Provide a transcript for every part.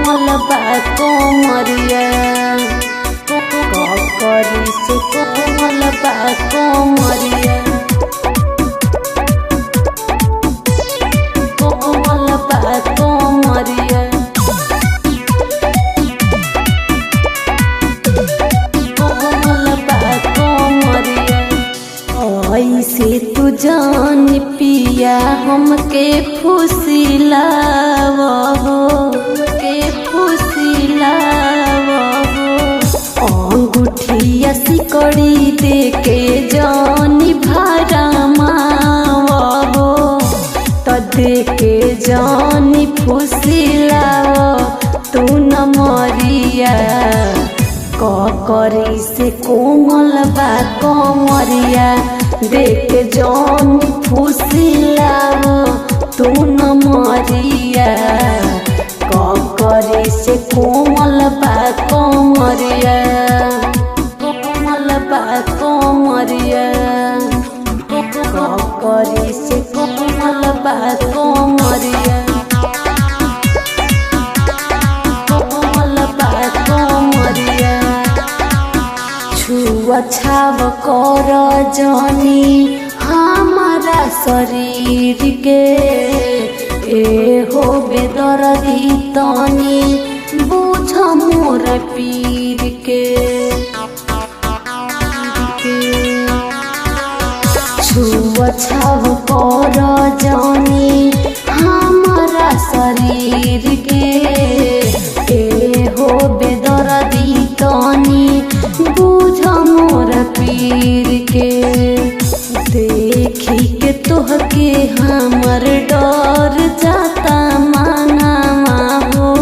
कोमल बा कोमरिया ककरी से कोमल बा कोमरिया कोमल बा कोमरिया कोमल बा कोमरिया ऐसे तू जान पिया हमके फुसिलाव हो के फुसिलाव हो अंगूठिया सिकड़ी दे के जानी भरमाव हो त दे के जानी फुसिलाव तू न मरिया ककरी से कोमल बा कोमरिया देख जौन फुसिलाव तू न मरिया ककरी से कोमल बा कोमरिया कोमल बा कोमरिया ककरी से कोमल बा कोमरिया कोमल बा कोमरिया छुआ छाव कर जानी हमारा शरीर के ए हो बेदर्दी तनी बुझ मोर पीर के छुआ छाव कर जानी हमारा शरीर के ए हो बेदर्दी तनी बुझ मोर पीर के देखी के तोहके हमर डर जाता मानावा हो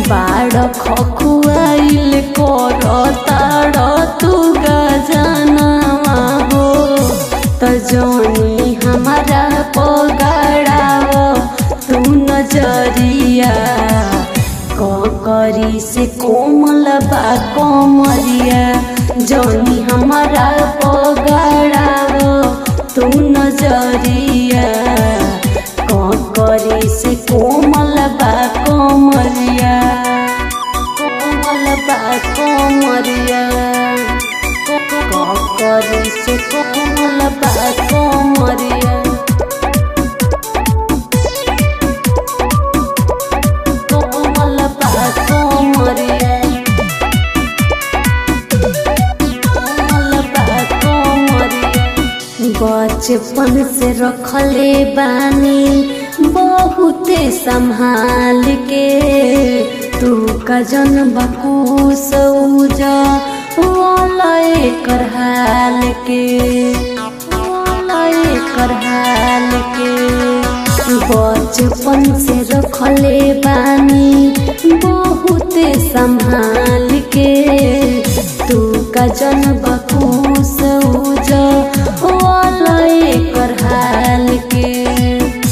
बाड़ खखुआइल कर ताड़ तू गजनावा हो त जानी हमारा पगड़ाव तू नजरिया ककरी से कोमल बा कोमरिया जानी हमारा पगड़ाव तू नजरिया ककरी से कोमल बा कोमरिया कोमल बा कोमरिया ककरी से कोमल बा कोमरिया कोमल बा कोमरिया कोमल बा कोमरिया बचपन से रखले बानी बहुते संभाल के तू का जन बकुस उजा वालय कर हाल के वालय कर हाल के बचपन से रखले बानी बहुते संभाल के तू का जन बकुस उजा वालय कर हाल के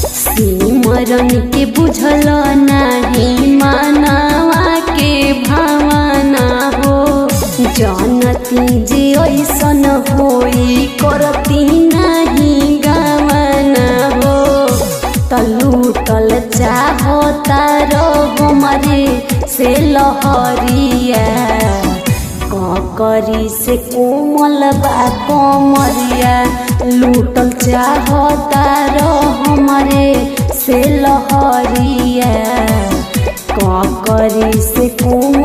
सिमरन के बुझल नाही मानवा के भावना हो जानती जे ऐसन होई करती नहीं गवना हो तलूटल चाहो तारो हमारे से लहरिया ककरी से कोमल बा कोमरिया लूटल चाहो तारो हमारे से लहरिया ककरी से कोमल